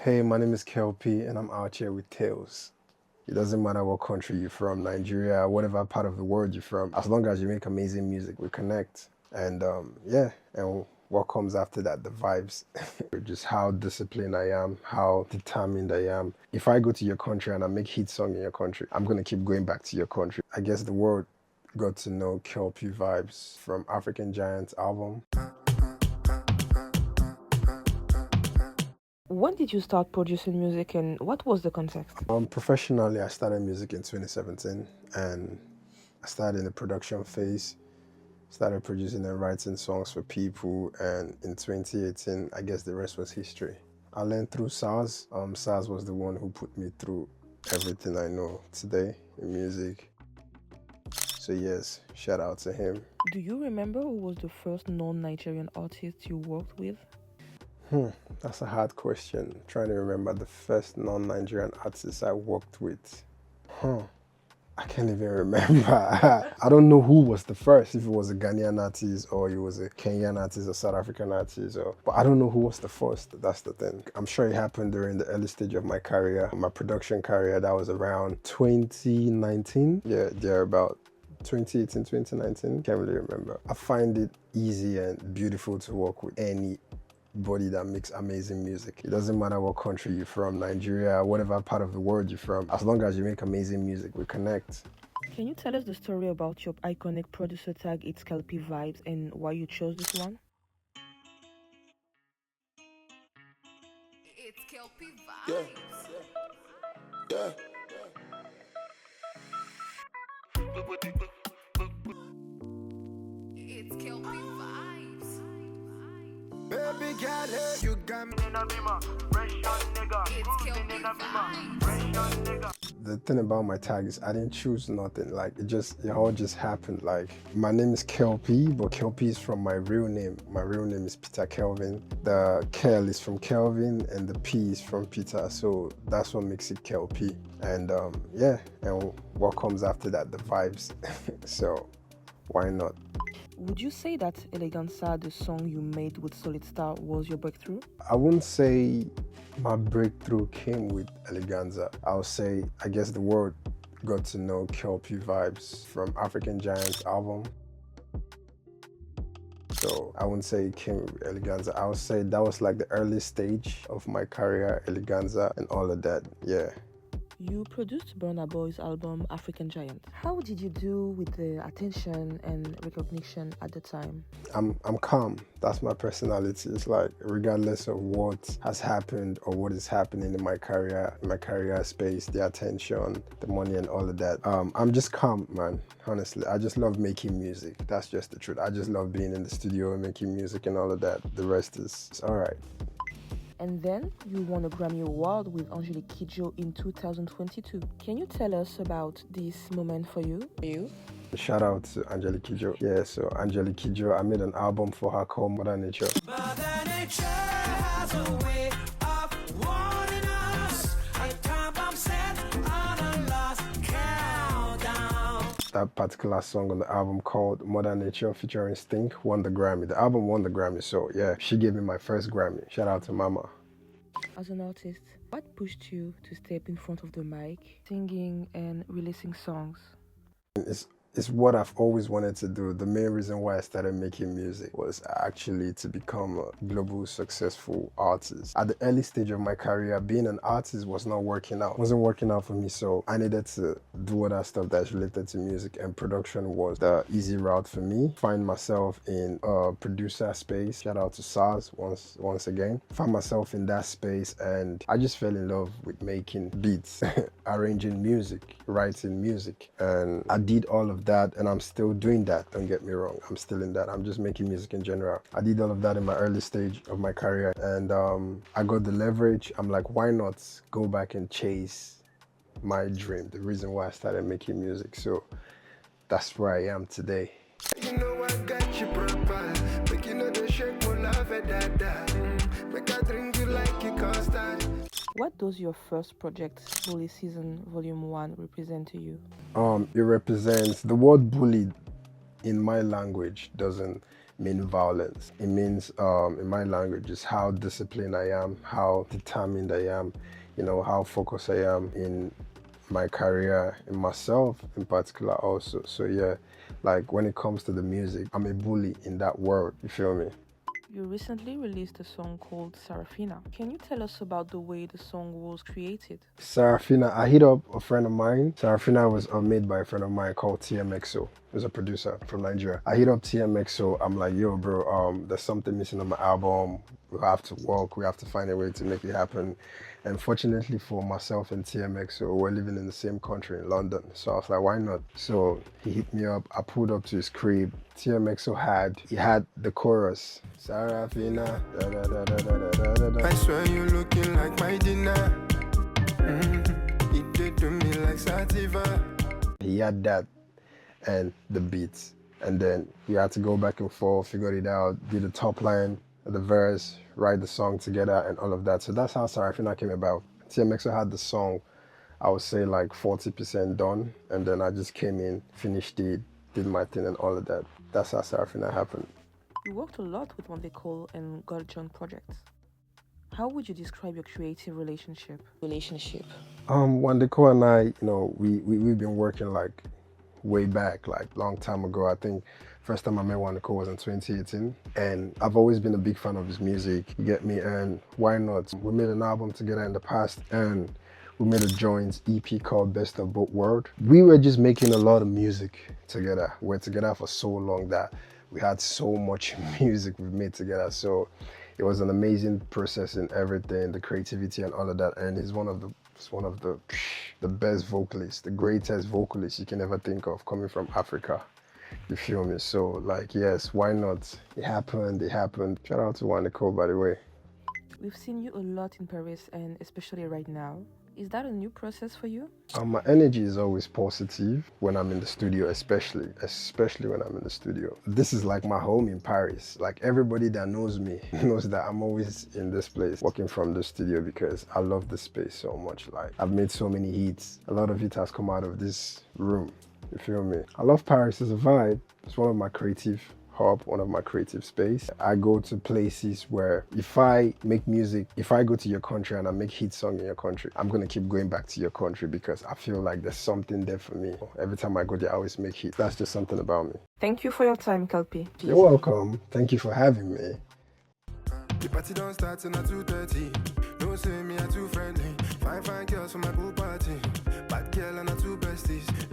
Hey, my name is Kel-P and I'm out here with Tales. It doesn't matter what country you're from, Nigeria, whatever part of the world you're from, as long as you make amazing music, we connect. And yeah, and what comes after that, the vibes. Just how disciplined I am, how determined I am. If I go to your country and I make hit song in your country, I'm gonna keep going back to your country. I guess the world got to know Kel-P vibes from African Giants album. When did you start producing music and what was the context? Professionally, I started music in 2017 and I started in the production phase, started producing and writing songs for people, and in 2018, I guess the rest was history. I learned through SARS. SARS was the one who put me through everything I know today in music. So yes, shout out to him. Do you remember who was the first non-Nigerian artist you worked with? That's a hard question. Trying to remember the first non-Nigerian artist I worked with. I can't even remember. I don't know who was the first, if it was a Ghanaian artist or it was a Kenyan artist or South African artist. But I don't know who was the first, that's the thing. I'm sure it happened during the early stage of my career, my production career. That was around 2019. Yeah, they're about 2018, 2019. Can't really remember. I find it easy and beautiful to work with anybody that makes amazing music. It doesn't matter what country you're from, Nigeria, whatever part of the world you're from, as long as you make amazing music, we connect. Can you tell us the story about your iconic producer tag, It's Kel-P Vibes, and why you chose this one? It's Kel-P Vibes. Yeah. It's Kel-P Vibes. Baby girl, hey, you got me in a bima. Fresh young nigga. It's Kel-P Vibes. Fresh young nigga. The thing about my tag is I didn't choose nothing. Like it all just happened. Like my name is Kel-P, but Kel-P is from my real name. My real name is Peter Kelvin. The Kel is from Kelvin and the P is from Peter. So that's what makes it Kel-P. And yeah, and what comes after that, the vibes. So why not? Would you say that Eleganza, the song you made with Solid Star, was your breakthrough? I wouldn't say my breakthrough came with Eleganza. I'll say, I guess the world got to know Kel-P vibes from African Giants album. So I wouldn't say it came with Eleganza. I would say that was like the early stage of my career, Eleganza and all of that, yeah. You produced Burna Boy's album African Giant. How did you do with the attention and recognition at the time? I'm calm. That's my personality. It's like regardless of what has happened or what is happening in my career space, the attention, the money and all of that. I'm just calm, man. Honestly, I just love making music. That's just the truth. I just love being in the studio and making music and all of that. The rest is all right. And then you won a Grammy Award with Angelique Kidjo in 2022. Can you tell us about this moment for you? Shout out to Angelique Kidjo. Yeah, so Angelique Kidjo, I made an album for her called Mother Nature. Mother Nature has a way of warning us. A time bomb set on a lost countdown. That particular song on the album called Mother Nature featuring Stink won the Grammy. The album won the Grammy, so yeah, she gave me my first Grammy. Shout out to Mama. As an artist, what pushed you to step in front of the mic, singing and releasing songs? It's what I've always wanted to do. The main reason why I started making music was actually to become a global successful artist. At the early stage of my career, being an artist was not working out. It wasn't working out for me, so I needed to do other stuff that's related to music, and production was the easy route for me. Find myself in a producer space. Shout out to SARS once again. Found myself in that space and I just fell in love with making beats, arranging music, writing music, and I did all of that, and I'm still doing that. Don't get me wrong, I'm still in that. I'm just making music in general. I did all of that in my early stage of my career, and I got the leverage. I'm like, why not go back and chase my dream, the reason why I started making music. So that's where I am today. You know I got you proper. Make you know the shake more love at that. Make I drink you like you constant. What does your first project, Bully Season Volume 1, represent to you? It represents the word bullied in my language doesn't mean violence. It means, in my language, just how disciplined I am, how determined I am, you know, how focused I am in my career, in myself in particular also. So yeah, like when it comes to the music, I'm a bully in that world, you feel me? You recently released a song called Sarafina. Can you tell us about the way the song was created? Sarafina, I hit up a friend of mine. Sarafina was made by a friend of mine called TMXO. He's a producer from Nigeria. I hit up TMXO. I'm like, yo, bro, there's something missing on my album. We have to work. We have to find a way to make it happen. And fortunately for myself and TMXO, we're living in the same country in London. So I was like, why not? So he hit me up. I pulled up to his crib. TMXO had the chorus. Sarafina, da da da da da da da da. I swear you looking like my dinner. It did to me like sativa. He had that and the beats. And then we had to go back and forth, figure it out, do the top line, the verse, write the song together and all of that. So that's how Sarafina came about. TMXO had the song, I would say like 40% done. And then I just came in, finished it, did my thing and all of that. That's how Sarafina happened. You worked a lot with Wandeko and got joint projects. How would you describe your creative relationship? Wandeko and I, you know, we've been working like way back, like long time ago. I think first time I met Wandeko was in 2018, and I've always been a big fan of his music, you get me, and why not? We made an album together in the past, and we made a joint EP called Best of Both Worlds. We were just making a lot of music together. We were together for so long that we had so much music we made together. So it was an amazing process in everything, the creativity and all of that. And he's one of the best vocalists, the greatest vocalist you can ever think of, coming from Africa. You feel me? So like, yes, why not? It happened. Shout out to Wandeko, by the way. We've seen you a lot in Paris and especially right now. Is that a new process for you? My energy is always positive when I'm in the studio, especially when I'm in the studio. This is like my home in Paris. Like everybody that knows me knows that I'm always in this place working from the studio because I love the space so much. Like I've made so many hits. A lot of it has come out of this room. You feel me? I love Paris as a vibe. It's one of my creative hub, one of my creative space. I go to places where if I make music, if I go to your country and I make hit song in your country, I'm gonna keep going back to your country because I feel like there's something there for me. Every time I go there, I always make hits. That's just something about me. Thank you for your time, Kel-P. You're welcome. Thank you for having me. The party don't start till 2:30. No say me are too friendly. Fine girls for my pool party. Bad girl and 2 besties.